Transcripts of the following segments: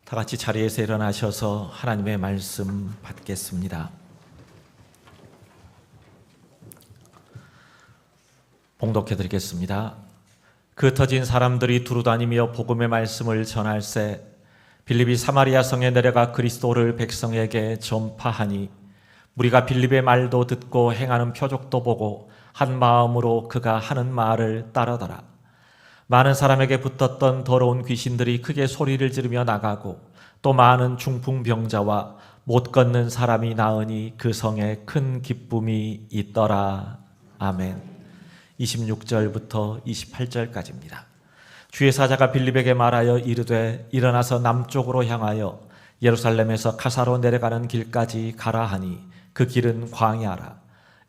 다 같이 자리에서 일어나셔서 하나님의 말씀 받겠습니다. 봉독해 드리겠습니다. 그 터진 사람들이 두루다니며 복음의 말씀을 전할세 빌립이 사마리아 성에 내려가 그리스도를 백성에게 전파하니 무리가 빌립의 말도 듣고 행하는 표적도 보고 한 마음으로 그가 하는 말을 따르더라. 많은 사람에게 붙었던 더러운 귀신들이 크게 소리를 지르며 나가고 또 많은 중풍병자와 못 걷는 사람이 나으니 그 성에 큰 기쁨이 있더라. 아멘. 26절부터 28절까지입니다. 주의 사자가 빌립에게 말하여 이르되 일어나서 남쪽으로 향하여 예루살렘에서 가사로 내려가는 길까지 가라 하니 그 길은 광야라.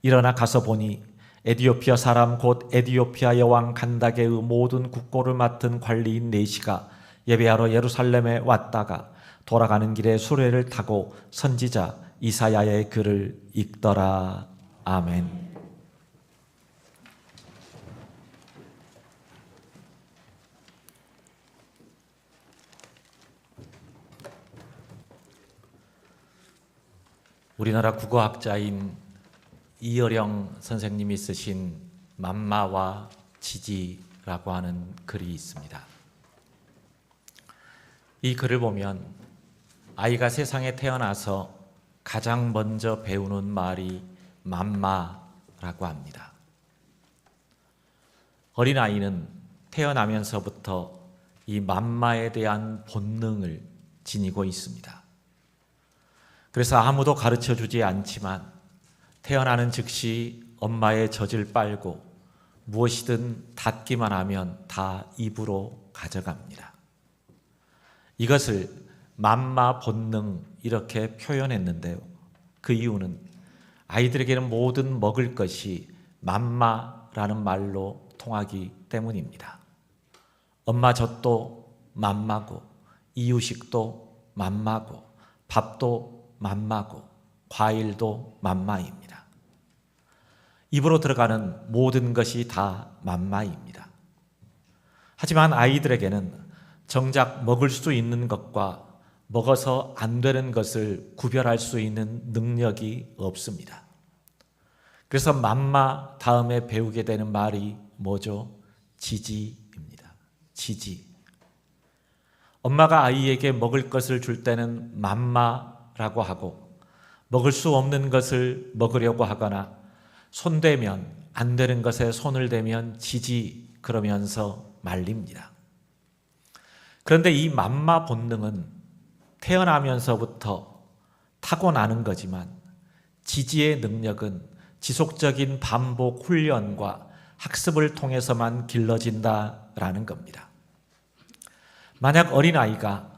일어나 가서 보니 에디오피아 사람 곧 에디오피아 여왕 간다게의 모든 국고를 맡은 관리인 네시가 예배하러 예루살렘에 왔다가 돌아가는 길에 수레를 타고 선지자 이사야의 글을 읽더라. 아멘. 우리나라 국어학자인 이어령 선생님이 쓰신 맘마와 지지라고 하는 글이 있습니다. 이 글을 보면 아이가 세상에 태어나서 가장 먼저 배우는 말이 맘마라고 합니다. 어린아이는 태어나면서부터 이 맘마에 대한 본능을 지니고 있습니다. 그래서 아무도 가르쳐주지 않지만 태어나는 즉시 엄마의 젖을 빨고 무엇이든 닿기만 하면 다 입으로 가져갑니다. 이것을 맘마 본능 이렇게 표현했는데요. 그 이유는 아이들에게는 모든 먹을 것이 맘마라는 말로 통하기 때문입니다. 엄마 젖도 맘마고 이유식도 맘마고 밥도 맘마고 과일도 맘마입니다. 입으로 들어가는 모든 것이 다 맘마입니다. 하지만 아이들에게는 정작 먹을 수 있는 것과 먹어서 안 되는 것을 구별할 수 있는 능력이 없습니다. 그래서 맘마 다음에 배우게 되는 말이 뭐죠? 지지입니다. 지지. 엄마가 아이에게 먹을 것을 줄 때는 맘마라고 하고 먹을 수 없는 것을 먹으려고 하거나 손대면 안 되는 것에 손을 대면 지지 그러면서 말립니다. 그런데 이 맘마 본능은 태어나면서부터 타고나는 거지만 지지의 능력은 지속적인 반복 훈련과 학습을 통해서만 길러진다라는 겁니다. 만약 어린아이가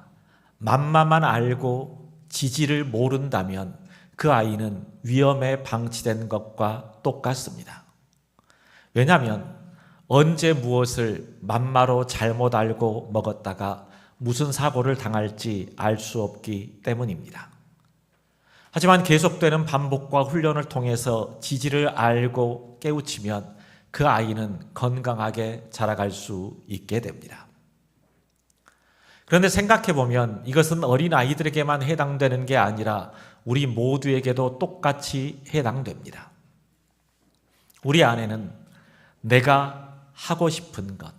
맘마만 알고 지지를 모른다면 그 아이는 위험에 방치된 것과 똑같습니다. 왜냐하면 언제 무엇을 맘마로 잘못 알고 먹었다가 무슨 사고를 당할지 알 수 없기 때문입니다. 하지만 계속되는 반복과 훈련을 통해서 지지를 알고 깨우치면 그 아이는 건강하게 자라갈 수 있게 됩니다. 그런데 생각해보면 이것은 어린아이들에게만 해당되는 게 아니라 우리 모두에게도 똑같이 해당됩니다. 우리 안에는 내가 하고 싶은 것,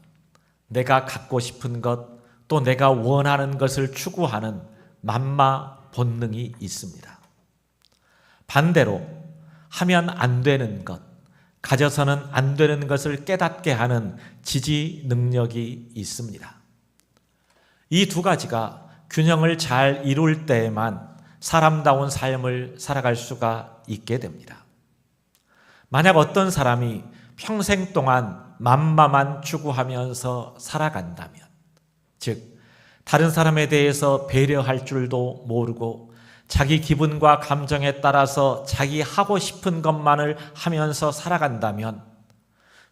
내가 갖고 싶은 것, 또 내가 원하는 것을 추구하는 맘마 본능이 있습니다. 반대로 하면 안 되는 것, 가져서는 안 되는 것을 깨닫게 하는 지지 능력이 있습니다. 이 두 가지가 균형을 잘 이룰 때에만 사람다운 삶을 살아갈 수가 있게 됩니다. 만약 어떤 사람이 평생 동안 맘마만 추구하면서 살아간다면, 즉 다른 사람에 대해서 배려할 줄도 모르고 자기 기분과 감정에 따라서 자기 하고 싶은 것만을 하면서 살아간다면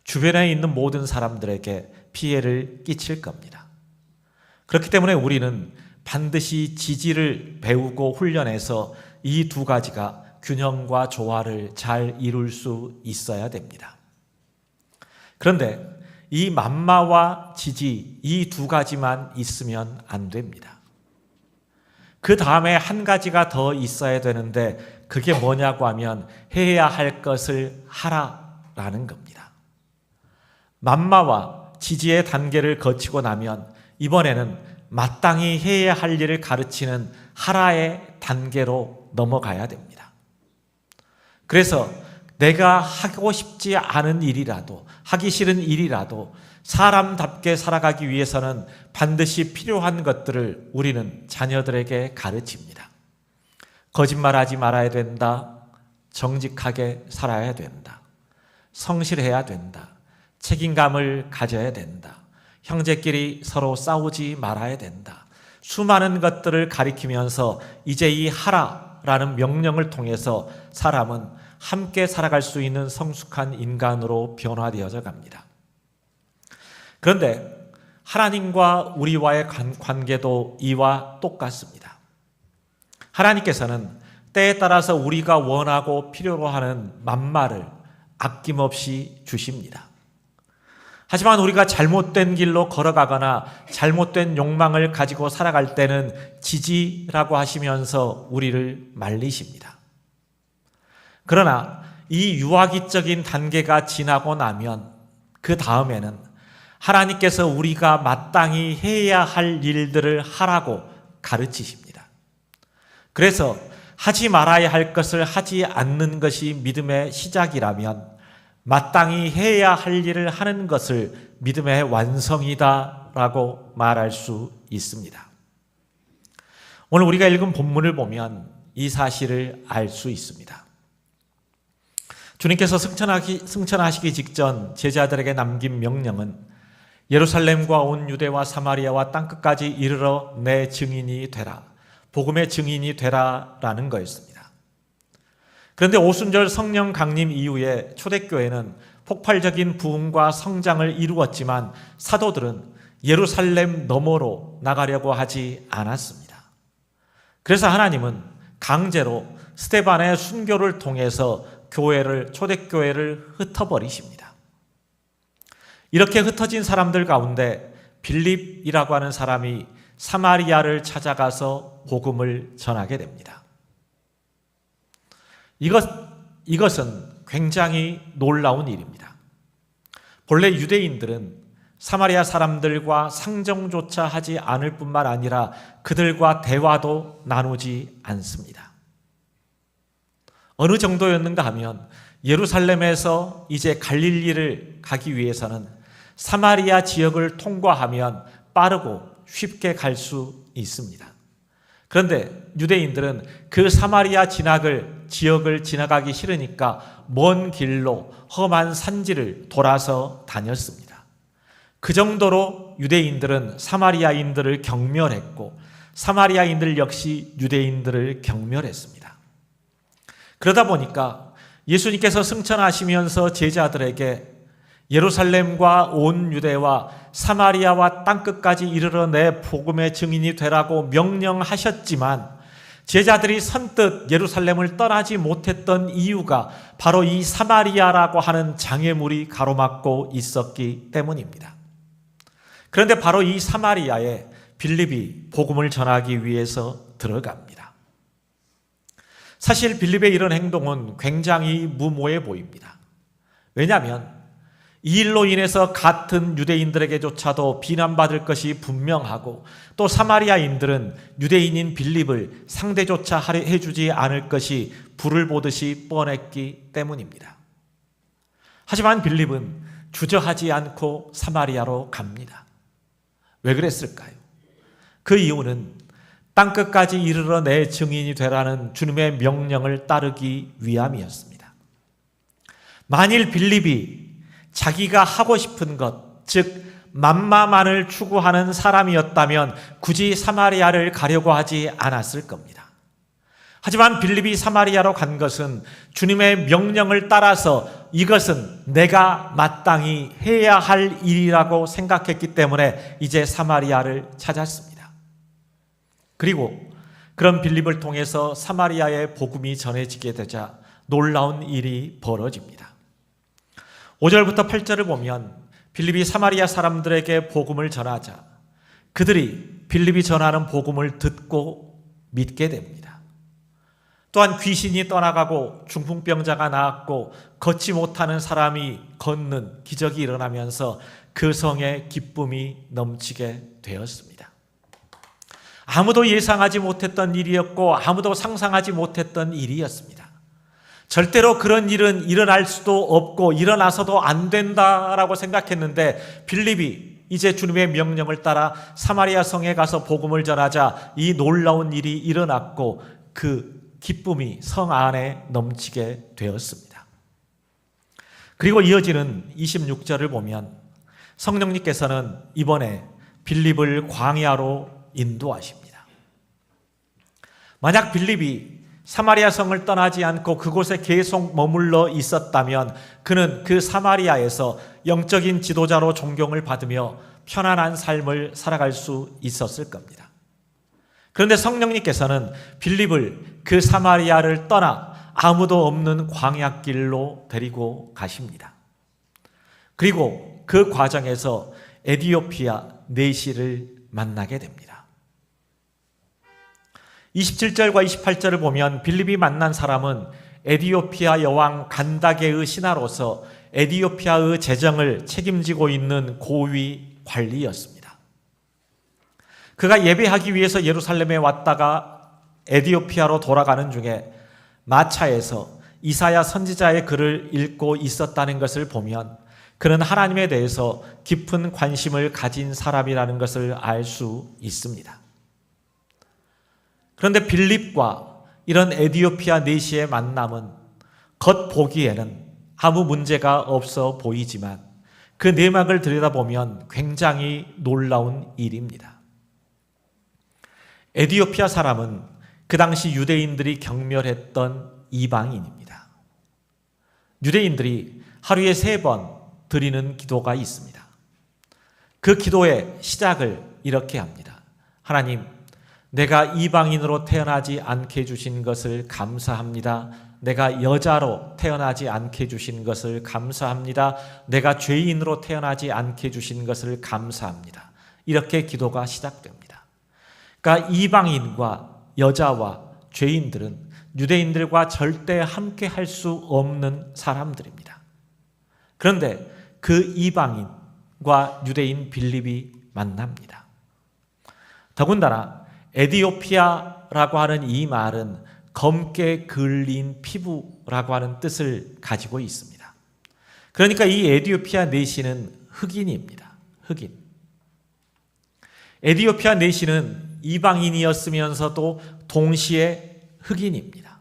주변에 있는 모든 사람들에게 피해를 끼칠 겁니다. 그렇기 때문에 우리는 반드시 지지를 배우고 훈련해서 이 두 가지가 균형과 조화를 잘 이룰 수 있어야 됩니다. 그런데 이 맘마와 지지 이 두 가지만 있으면 안 됩니다. 그 다음에 한 가지가 더 있어야 되는데 그게 뭐냐고 하면 해야 할 것을 하라라는 겁니다. 만마와 지지의 단계를 거치고 나면 이번에는 마땅히 해야 할 일을 가르치는 하라의 단계로 넘어가야 됩니다. 그래서 내가 하고 싶지 않은 일이라도, 하기 싫은 일이라도 사람답게 살아가기 위해서는 반드시 필요한 것들을 우리는 자녀들에게 가르칩니다. 거짓말하지 말아야 된다. 정직하게 살아야 된다. 성실해야 된다. 책임감을 가져야 된다. 형제끼리 서로 싸우지 말아야 된다. 수많은 것들을 가리키면서 이제 이 하라라는 명령을 통해서 사람은 함께 살아갈 수 있는 성숙한 인간으로 변화되어져 갑니다. 그런데 하나님과 우리와의 관계도 이와 똑같습니다. 하나님께서는 때에 따라서 우리가 원하고 필요로 하는 만마를 아낌없이 주십니다. 하지만 우리가 잘못된 길로 걸어가거나 잘못된 욕망을 가지고 살아갈 때는 지지라고 하시면서 우리를 말리십니다. 그러나 이 유아기적인 단계가 지나고 나면 그 다음에는 하나님께서 우리가 마땅히 해야 할 일들을 하라고 가르치십니다. 그래서 하지 말아야 할 것을 하지 않는 것이 믿음의 시작이라면 마땅히 해야 할 일을 하는 것을 믿음의 완성이다라고 말할 수 있습니다. 오늘 우리가 읽은 본문을 보면 이 사실을 알 수 있습니다. 주님께서 승천하시기 직전 제자들에게 남긴 명령은 예루살렘과 온 유대와 사마리아와 땅끝까지 이르러 내 증인이 되라, 복음의 증인이 되라라는 거였습니다. 그런데 오순절 성령 강림 이후에 초대교회는 폭발적인 부흥과 성장을 이루었지만 사도들은 예루살렘 너머로 나가려고 하지 않았습니다. 그래서 하나님은 강제로 스데반의 순교를 통해서 초대교회를 흩어버리십니다. 이렇게 흩어진 사람들 가운데 빌립이라고 하는 사람이 사마리아를 찾아가서 복음을 전하게 됩니다. 이것은 굉장히 놀라운 일입니다. 본래 유대인들은 사마리아 사람들과 상정조차 하지 않을 뿐만 아니라 그들과 대화도 나누지 않습니다. 어느 정도였는가 하면 예루살렘에서 이제 갈릴리를 가기 위해서는 사마리아 지역을 통과하면 빠르고 쉽게 갈 수 있습니다. 그런데 유대인들은 그 사마리아 지역을 지나가기 싫으니까 먼 길로 험한 산지를 돌아서 다녔습니다. 그 정도로 유대인들은 사마리아인들을 경멸했고 사마리아인들 역시 유대인들을 경멸했습니다. 그러다 보니까 예수님께서 승천하시면서 제자들에게 예루살렘과 온 유대와 사마리아와 땅끝까지 이르러 내 복음의 증인이 되라고 명령하셨지만 제자들이 선뜻 예루살렘을 떠나지 못했던 이유가 바로 이 사마리아라고 하는 장애물이 가로막고 있었기 때문입니다. 그런데 바로 이 사마리아에 빌립이 복음을 전하기 위해서 들어갑니다. 사실 빌립의 이런 행동은 굉장히 무모해 보입니다. 왜냐하면 이 일로 인해서 같은 유대인들에게조차도 비난받을 것이 분명하고 또 사마리아인들은 유대인인 빌립을 상대조차 해주지 않을 것이 불을 보듯이 뻔했기 때문입니다. 하지만 빌립은 주저하지 않고 사마리아로 갑니다. 왜 그랬을까요? 그 이유는 땅끝까지 이르러 내 증인이 되라는 주님의 명령을 따르기 위함이었습니다. 만일 빌립이 자기가 하고 싶은 것, 즉 만마만을 추구하는 사람이었다면 굳이 사마리아를 가려고 하지 않았을 겁니다. 하지만 빌립이 사마리아로 간 것은 주님의 명령을 따라서 이것은 내가 마땅히 해야 할 일이라고 생각했기 때문에 이제 사마리아를 찾았습니다. 그리고 그런 빌립을 통해서 사마리아의 복음이 전해지게 되자 놀라운 일이 벌어집니다. 5절부터 8절을 보면 빌립이 사마리아 사람들에게 복음을 전하자 그들이 빌립이 전하는 복음을 듣고 믿게 됩니다. 또한 귀신이 떠나가고 중풍병자가 나았고 걷지 못하는 사람이 걷는 기적이 일어나면서 그 성에 기쁨이 넘치게 되었습니다. 아무도 예상하지 못했던 일이었고 아무도 상상하지 못했던 일이었습니다. 절대로 그런 일은 일어날 수도 없고 일어나서도 안 된다라고 생각했는데 빌립이 이제 주님의 명령을 따라 사마리아 성에 가서 복음을 전하자 이 놀라운 일이 일어났고 그 기쁨이 성 안에 넘치게 되었습니다. 그리고 이어지는 26절을 보면 성령님께서는 이번에 빌립을 광야로 인도하십니다. 만약 빌립이 사마리아 성을 떠나지 않고 그곳에 계속 머물러 있었다면 그는 그 사마리아에서 영적인 지도자로 존경을 받으며 편안한 삶을 살아갈 수 있었을 겁니다. 그런데 성령님께서는 빌립을 그 사마리아를 떠나 아무도 없는 광야길로 데리고 가십니다. 그리고 그 과정에서 에디오피아 내시를 만나게 됩니다. 27절과 28절을 보면 빌립이 만난 사람은 에디오피아 여왕 간다게의 신하로서 에디오피아의 재정을 책임지고 있는 고위 관리였습니다. 그가 예배하기 위해서 예루살렘에 왔다가 에디오피아로 돌아가는 중에 마차에서 이사야 선지자의 글을 읽고 있었다는 것을 보면 그는 하나님에 대해서 깊은 관심을 가진 사람이라는 것을 알 수 있습니다. 그런데 빌립과 이런 에디오피아 내시의 만남은 겉보기에는 아무 문제가 없어 보이지만 그 내막을 들여다보면 굉장히 놀라운 일입니다. 에디오피아 사람은 그 당시 유대인들이 경멸했던 이방인입니다. 유대인들이 하루에 3번 드리는 기도가 있습니다. 그 기도의 시작을 이렇게 합니다. 하나님, 내가 이방인으로 태어나지 않게 해주신 것을 감사합니다. 내가 여자로 태어나지 않게 해주신 것을 감사합니다. 내가 죄인으로 태어나지 않게 해주신 것을 감사합니다. 이렇게 기도가 시작됩니다. 그러니까 이방인과 여자와 죄인들은 유대인들과 절대 함께 할 수 없는 사람들입니다. 그런데 그 이방인과 유대인 빌립이 만납니다. 더군다나 에디오피아라고 하는 이 말은 검게 그을린 피부라고 하는 뜻을 가지고 있습니다. 그러니까 이 에디오피아 내시는 흑인입니다. 흑인. 에디오피아 내시는 이방인이었으면서도 동시에 흑인입니다.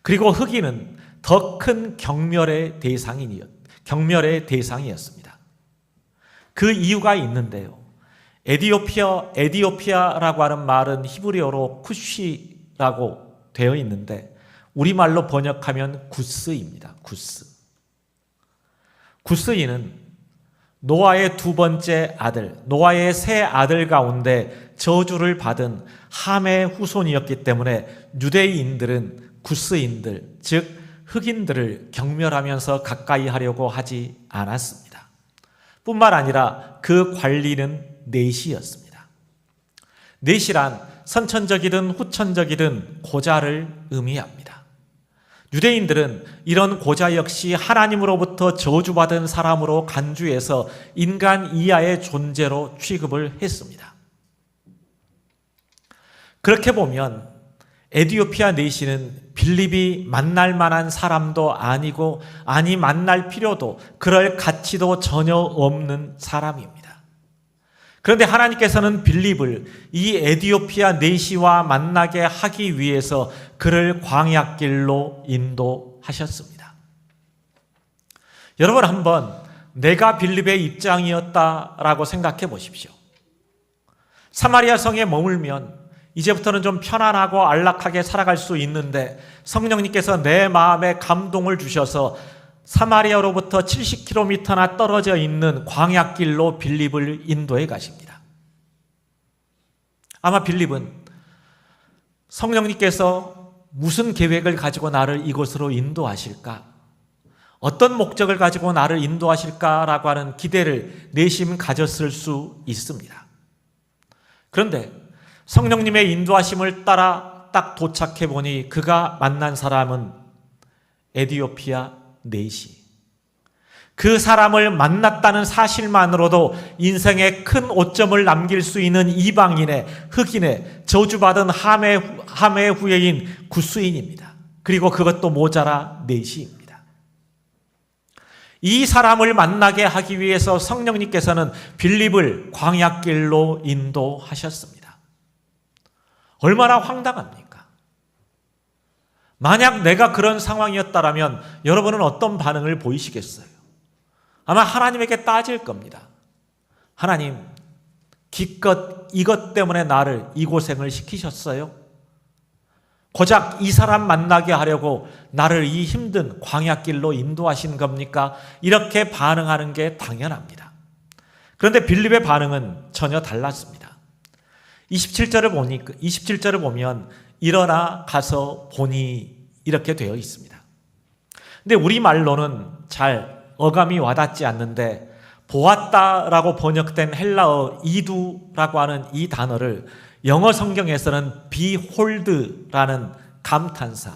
그리고 흑인은 더 큰 경멸의 대상이었습니다. 그 이유가 있는데요. 에디오피아라고 하는 말은 히브리어로 쿠시라고 되어 있는데 우리말로 번역하면 구스입니다. 구스. 구스인은 노아의 2번째 아들, 노아의 세 아들 가운데 저주를 받은 함의 후손이었기 때문에 유대인들은 구스인들, 즉 흑인들을 경멸하면서 가까이 하려고 하지 않았습니다. 뿐만 아니라 그 관리는 내시였습니다. 내시란 선천적이든 후천적이든 고자를 의미합니다. 유대인들은 이런 고자 역시 하나님으로부터 저주받은 사람으로 간주해서 인간 이하의 존재로 취급을 했습니다. 그렇게 보면 에디오피아 내시는 빌립이 만날 만한 사람도 아니고 아니 만날 필요도 그럴 가치도 전혀 없는 사람입니다. 그런데 하나님께서는 빌립을 이 에디오피아 내시와 만나게 하기 위해서 그를 광야길로 인도하셨습니다. 여러분 한번 내가 빌립의 입장이었다라고 생각해 보십시오. 사마리아 성에 머물면 이제부터는 좀 편안하고 안락하게 살아갈 수 있는데 성령님께서 내 마음에 감동을 주셔서 사마리아로부터 70km나 떨어져 있는 광야길로 빌립을 인도해 가십니다. 아마 빌립은 성령님께서 무슨 계획을 가지고 나를 이곳으로 인도하실까? 어떤 목적을 가지고 나를 인도하실까라고 하는 기대를 내심 가졌을 수 있습니다. 그런데 성령님의 인도하심을 따라 딱 도착해 보니 그가 만난 사람은 에티오피아 내시. 그 사람을 만났다는 사실만으로도 인생에 큰 오점을 남길 수 있는 이방인의, 흑인의, 저주받은 함의 후예인 구스인입니다. 그리고 그것도 모자라 내시입니다. 이 사람을 만나게 하기 위해서 성령님께서는 빌립을 광야길로 인도하셨습니다. 얼마나 황당합니까? 만약 내가 그런 상황이었다면 여러분은 어떤 반응을 보이시겠어요? 아마 하나님에게 따질 겁니다. 하나님, 기껏 이것 때문에 나를 이 고생을 시키셨어요? 고작 이 사람 만나게 하려고 나를 이 힘든 광야길로 인도하신 겁니까? 이렇게 반응하는 게 당연합니다. 그런데 빌립의 반응은 전혀 달랐습니다. 27절을 보면 일어나 가서 보니 이렇게 되어 있습니다. 근데 우리말로는 잘 어감이 와닿지 않는데 보았다라고 번역된 헬라어 이두라고 하는 이 단어를 영어 성경에서는 behold라는 감탄사,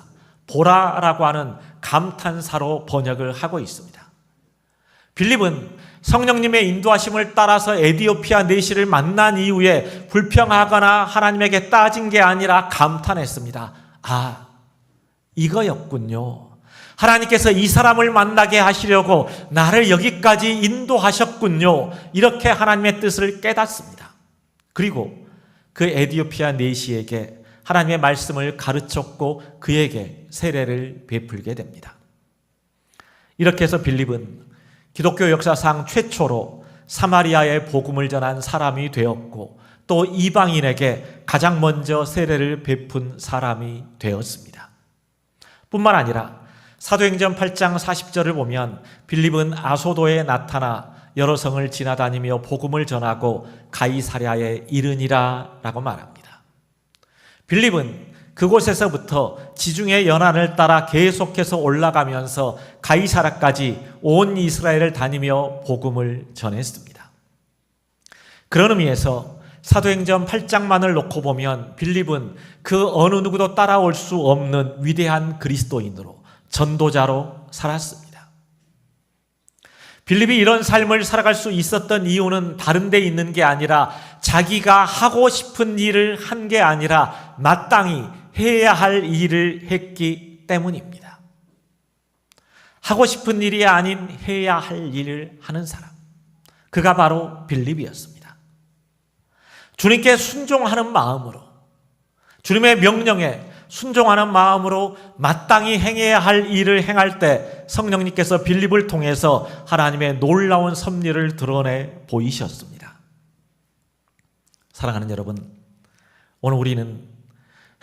보라라고 하는 감탄사로 번역을 하고 있습니다. 빌립은 성령님의 인도하심을 따라서 에티오피아 내시를 만난 이후에 불평하거나 하나님에게 따진 게 아니라 감탄했습니다. 아, 이거였군요. 하나님께서 이 사람을 만나게 하시려고 나를 여기까지 인도하셨군요. 이렇게 하나님의 뜻을 깨닫습니다. 그리고 그 에티오피아 내시에게 하나님의 말씀을 가르쳤고 그에게 세례를 베풀게 됩니다. 이렇게 해서 빌립은 기독교 역사상 최초로 사마리아의 복음을 전한 사람이 되었고 또 이방인에게 가장 먼저 세례를 베푼 사람이 되었습니다. 뿐만 아니라 사도행전 8장 40절을 보면 빌립은 아소도에 나타나 여러 성을 지나다니며 복음을 전하고 가이사랴에 이르니라 라고 말합니다. 빌립은 그곳에서부터 지중해 연안을 따라 계속해서 올라가면서 가이사랴까지 온 이스라엘을 다니며 복음을 전했습니다. 그런 의미에서 사도행전 8장만을 놓고 보면 빌립은 그 어느 누구도 따라올 수 없는 위대한 그리스도인으로 전도자로 살았습니다. 빌립이 이런 삶을 살아갈 수 있었던 이유는 다른 데 있는 게 아니라 자기가 하고 싶은 일을 한 게 아니라 마땅히 해야 할 일을 했기 때문입니다. 하고 싶은 일이 아닌 해야 할 일을 하는 사람, 그가 바로 빌립이었습니다. 주님께 순종하는 마음으로, 주님의 명령에 순종하는 마음으로 마땅히 행해야 할 일을 행할 때 성령님께서 빌립을 통해서 하나님의 놀라운 섭리를 드러내 보이셨습니다. 사랑하는 여러분, 오늘 우리는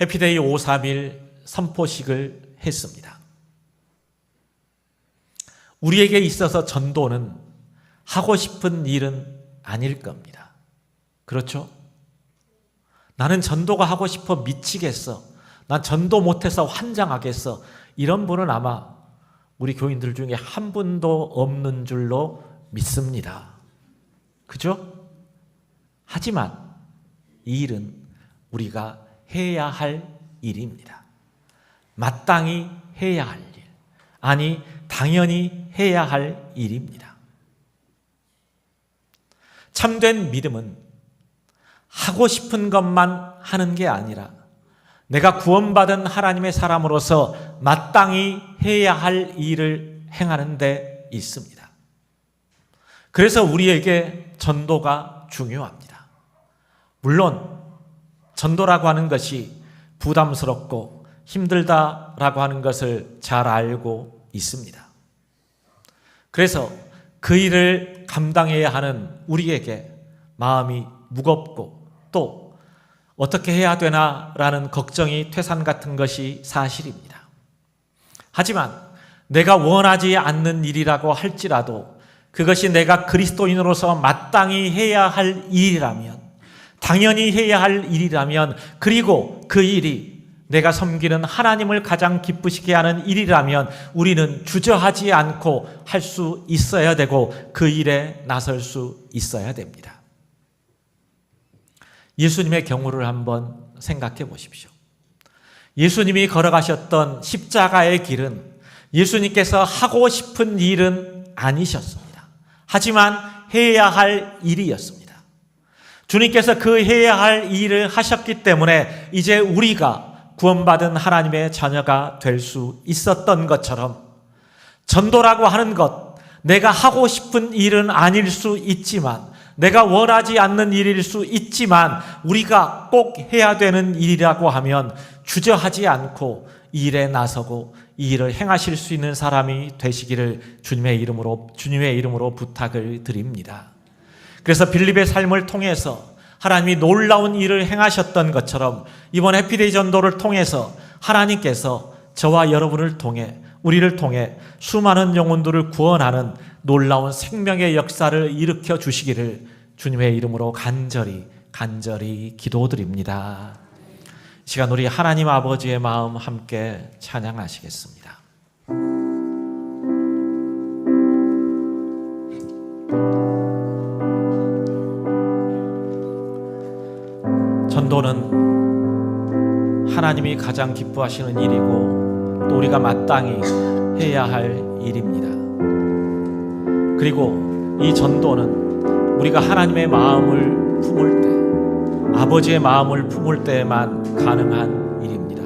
해피데이 531 선포식을 했습니다. 우리에게 있어서 전도는 하고 싶은 일은 아닐 겁니다. 그렇죠? 나는 전도가 하고 싶어 미치겠어. 난 전도 못해서 환장하겠어. 이런 분은 아마 우리 교인들 중에 한 분도 없는 줄로 믿습니다. 그죠? 하지만 이 일은 우리가 해야 할 일입니다. 마땅히 해야 할 일. 아니, 당연히 해야 할 일입니다. 참된 믿음은 하고 싶은 것만 하는 게 아니라 내가 구원받은 하나님의 사람으로서 마땅히 해야 할 일을 행하는 데 있습니다. 그래서 우리에게 전도가 중요합니다. 물론 전도라고 하는 것이 부담스럽고 힘들다라고 하는 것을 잘 알고 있습니다. 그래서 그 일을 감당해야 하는 우리에게 마음이 무겁고 또 어떻게 해야 되나라는 걱정이 태산 같은 것이 사실입니다. 하지만 내가 원하지 않는 일이라고 할지라도 그것이 내가 그리스도인으로서 마땅히 해야 할 일이라면, 당연히 해야 할 일이라면, 그리고 그 일이 내가 섬기는 하나님을 가장 기쁘시게 하는 일이라면 우리는 주저하지 않고 할 수 있어야 되고 그 일에 나설 수 있어야 됩니다. 예수님의 경우를 한번 생각해 보십시오. 예수님이 걸어가셨던 십자가의 길은 예수님께서 하고 싶은 일은 아니셨습니다. 하지만 해야 할 일이었습니다. 주님께서 그 해야 할 일을 하셨기 때문에 이제 우리가 구원받은 하나님의 자녀가 될 수 있었던 것처럼, 전도라고 하는 것, 내가 하고 싶은 일은 아닐 수 있지만, 내가 원하지 않는 일일 수 있지만 우리가 꼭 해야 되는 일이라고 하면 주저하지 않고 이 일에 나서고 이 일을 행하실 수 있는 사람이 되시기를 주님의 이름으로 부탁을 드립니다. 그래서 빌립의 삶을 통해서 하나님이 놀라운 일을 행하셨던 것처럼 이번 해피데이 전도를 통해서 하나님께서 저와 여러분을 통해, 우리를 통해 수많은 영혼들을 구원하는 놀라운 생명의 역사를 일으켜 주시기를 주님의 이름으로 간절히 기도드립니다. 이 시간 우리 하나님 아버지의 마음 함께 찬양하시겠습니다. 전도는 하나님이 가장 기뻐하시는 일이고 또 우리가 마땅히 해야 할 일입니다. 그리고 이 전도는 우리가 하나님의 마음을 품을 때, 아버지의 마음을 품을 때만 가능한 일입니다.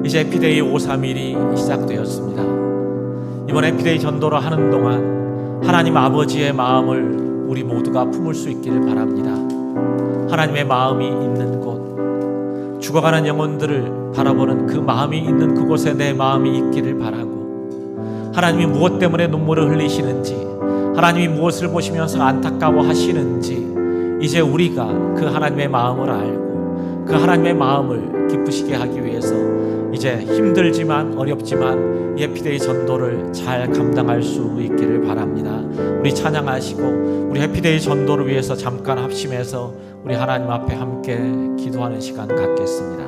이제 해피데이 531이 시작되었습니다. 이번 해피데이 전도를 하는 동안 하나님 아버지의 마음을 우리 모두가 품을 수 있기를 바랍니다. 하나님의 마음이 있는 곳, 죽어가는 영혼들을 바라보는 그 마음이 있는 그곳에 내 마음이 있기를 바라고, 하나님이 무엇 때문에 눈물을 흘리시는지, 하나님이 무엇을 보시면서 안타까워 하시는지 이제 우리가 그 하나님의 마음을 알고 그 하나님의 마음을 기쁘시게 하기 위해서 이제 힘들지만 어렵지만 해피데이 전도를 잘 감당할 수 있기를 바랍니다. 우리 찬양하시고 우리 해피데이 전도를 위해서 잠깐 합심해서 우리 하나님 앞에 함께 기도하는 시간 갖겠습니다.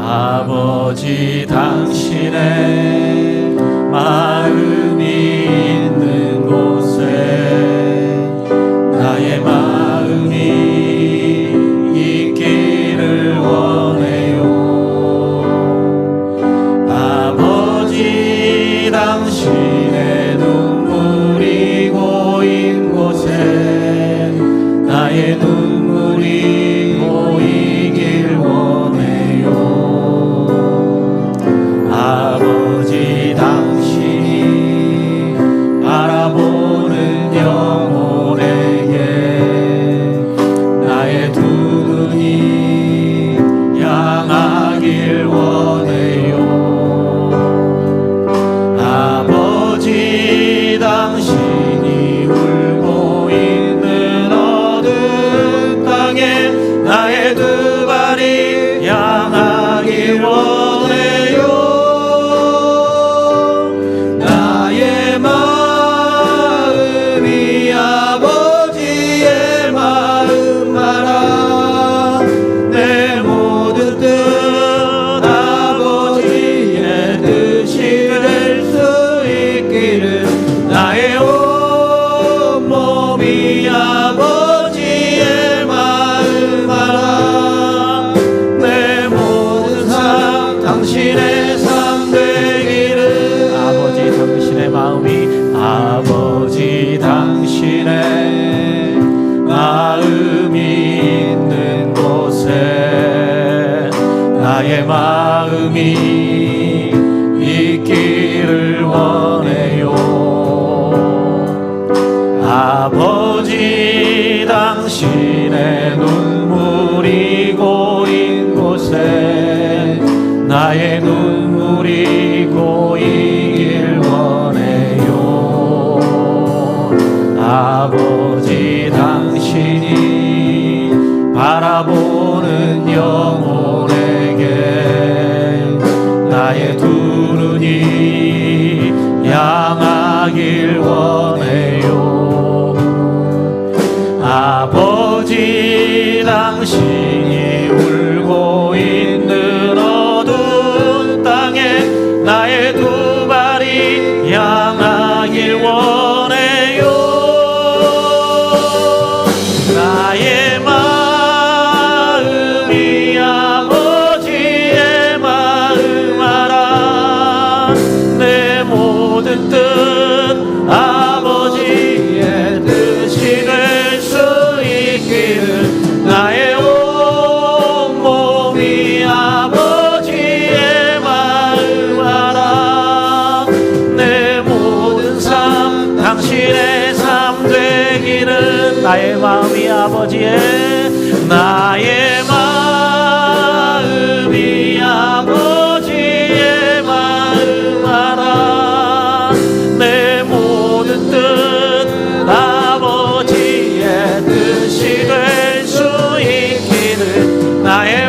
아버지 당신의 마음이 있는 곳에 나의 마음이 있기를 원해요. 아버지 당신의 눈물이 고인 곳에 나의 눈물이 고이길 원해요. 아버지 당신이 바라보는 영혼에게 나의 두 눈이 향하길 원해요. 아버지 당신이 울고 있는 어두운 땅에 나의 두 발이 향하길 원해요. 아버지 당신의 마음이 있는 곳에 나의 마음이 있기를 원해요. 아버지 당신의 눈물이 고인 곳에 나의 눈물이 고이길 원해요. 아버지 당신이 바라보는 영혼에게 나의 두 눈이 향하길 원해요. 아버지 당신이 울고 있는 어두운 나의 두 발이 향하길 원해요. 나의 마음이 아버지의 마음 알아. 내 모든 뜻 아버지의 뜻이 될 수 있기를. 나의 온몸이 아버지의 마음 알아. 내 모든 삶 당신의 삶 되기를. 나의 마음이 아버지의, 나의 마음이 아버지의 마음 알아. 내 모든 뜻 아버지의 뜻이 될 수 있기를. 나의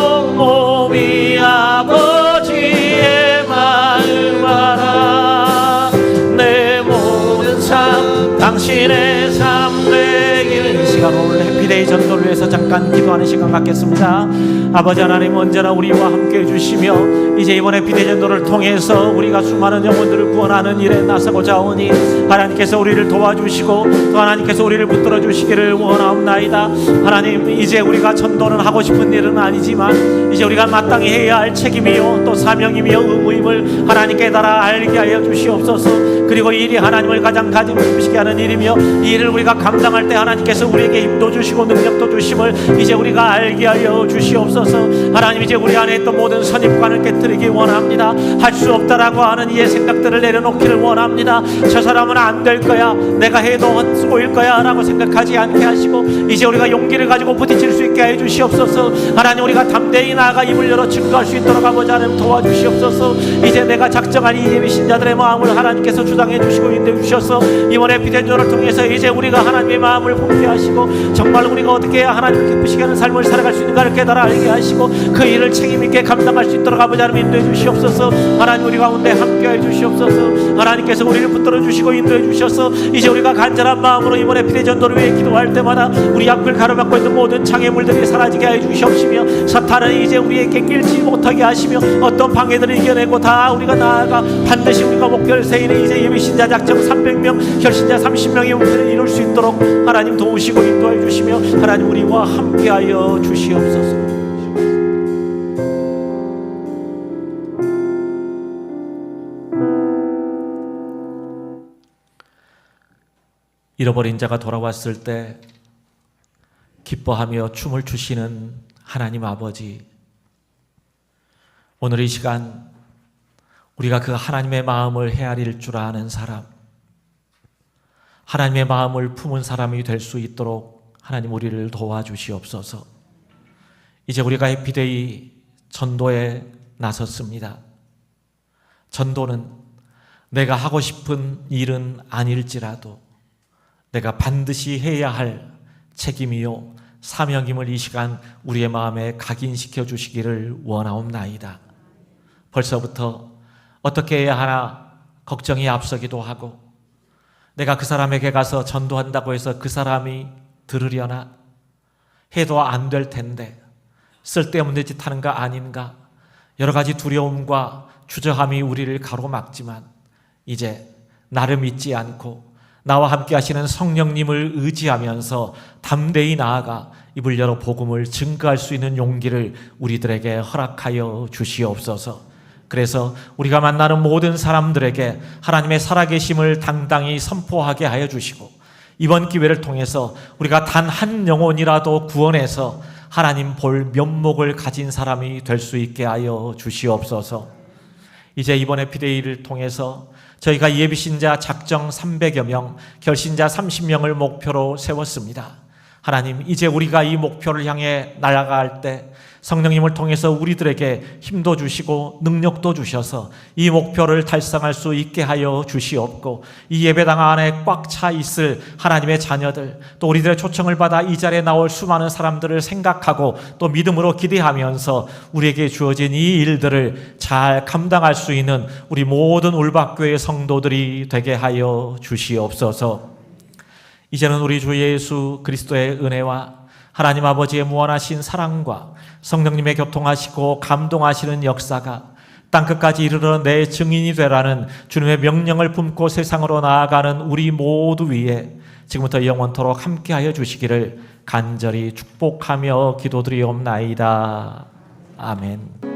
온몸이 아버지의 마음 알아. 내 모든 삶 당신의 삶 되기를. 이 시간 오늘 해피데이 전도를 위해서 잠깐 기도하는 시간 갖겠습니다. 아버지 하나님, 언제나 우리와 함께 해주시며 이제 이번 해피데이 전도를 통해서 우리가 수많은 영혼들을 구원하는 일에 나서고자 하오니 하나님께서 우리를 도와주시고 또 하나님께서 우리를 붙들어 주시기를 원하옵나이다. 하나님, 이제 우리가 전도는 하고 싶은 일은 아니지만 이제 우리가 마땅히 해야 할 책임이요 또 사명이며 의무임을 하나님께 따라 알게 하여 주시옵소서. 그리고 이 일이 하나님을 가장 가슴 깊으시게 하는 일이며 이 일을 우리가 감당할 때 하나님께서 우리에게 힘도 주시고 능력도 주심을 이제 우리가 알게 하여 주시옵소서. 하나님, 이제 우리 안에 있던 모든 선입관을 깨뜨리기 원합니다. 할 수 없다라고 하는 이의 생각들을 내려놓기를 원합니다. 저 사람은 안 될 거야, 내가 해도 헛수고일 거야 라고 생각하지 않게 하시고 이제 우리가 용기를 가지고 부딪힐 수 있게 해 주시옵소서. 하나님, 우리가 담대히 나아가 입을 열어 증거할 수 있도록 아버지 하나님 도와주시옵소서. 이제 내가 작정한 이 예비 신자들의 마음을 하나님께서 주장해 주시고 인도해 주셔서 이번 해피데이 전도를 통해서 이제 우리가 하나님의 마음을 품게 하시고 정말 우리가 어떻게 해야 하나님 기쁘시게 하는 삶을 살아갈 수 있는가를 깨달아 알게 하시고 그 일을 책임있게 감당할 수 있도록 아버지 하나님 인도해 주시옵소서. 하나님, 우리 가운데 함께해 주시옵소서. 하나님께서 우리를 붙들어 주시고 인도해 주셔서 이제 우리가 간절한 마음으로 이번 해피데이 전도를 위해 기도할 때마다 우리 앞을 가로막고 있는 모든 장애물들이 사라지게 해 주시옵시며 사탄은 이제 우리에게 끼지 못하게 하시며 어떤 방해들을 이겨내고 다 우리가 나아가 반드시 우리가 목표를 세우는 이제 예비신자 작정 300명 결신자 30명의 목표를 이룰 수 있도록 하나님 도우시고 인도해 주시며 하나님 우리와 함께하여 주시옵소서. 잃어버린 자가 돌아왔을 때 기뻐하며 춤을 추시는 하나님 아버지, 오늘 이 시간 우리가 그 하나님의 마음을 헤아릴 줄 아는 사람, 하나님의 마음을 품은 사람이 될 수 있도록 하나님 우리를 도와주시옵소서. 이제 우리가 해피데이 전도에 나섰습니다. 전도는 내가 하고 싶은 일은 아닐지라도 내가 반드시 해야 할 책임이요 사명임을 이 시간 우리의 마음에 각인시켜 주시기를 원하옵나이다. 벌써부터 어떻게 해야 하나 걱정이 앞서기도 하고 내가 그 사람에게 가서 전도한다고 해서 그 사람이 들으려나, 해도 안 될 텐데 쓸데없는 짓 하는 거 아닌가, 여러 가지 두려움과 주저함이 우리를 가로막지만 이제 나를 믿지 않고 나와 함께 하시는 성령님을 의지하면서 담대히 나아가 입을 열어 복음을 증거할 수 있는 용기를 우리들에게 허락하여 주시옵소서. 그래서 우리가 만나는 모든 사람들에게 하나님의 살아계심을 당당히 선포하게 하여 주시고 이번 기회를 통해서 우리가 단 한 영혼이라도 구원해서 하나님 볼 면목을 가진 사람이 될 수 있게 하여 주시옵소서. 이제 이번 해피데이를 통해서 저희가 예비신자 작정 300여 명, 결신자 30명을 목표로 세웠습니다. 하나님, 이제 우리가 이 목표를 향해 나아갈 때 성령님을 통해서 우리들에게 힘도 주시고 능력도 주셔서 이 목표를 달성할 수 있게 하여 주시옵고 이 예배당 안에 꽉 차 있을 하나님의 자녀들, 또 우리들의 초청을 받아 이 자리에 나올 수많은 사람들을 생각하고 또 믿음으로 기대하면서 우리에게 주어진 이 일들을 잘 감당할 수 있는 우리 모든 울박교회 성도들이 되게 하여 주시옵소서. 이제는 우리 주 예수 그리스도의 은혜와 하나님 아버지의 무한하신 사랑과 성령님의 교통하시고 감동하시는 역사가 땅끝까지 이르러 내 증인이 되라는 주님의 명령을 품고 세상으로 나아가는 우리 모두 위에 지금부터 영원토록 함께하여 주시기를 간절히 축복하며 기도드리옵나이다. 아멘.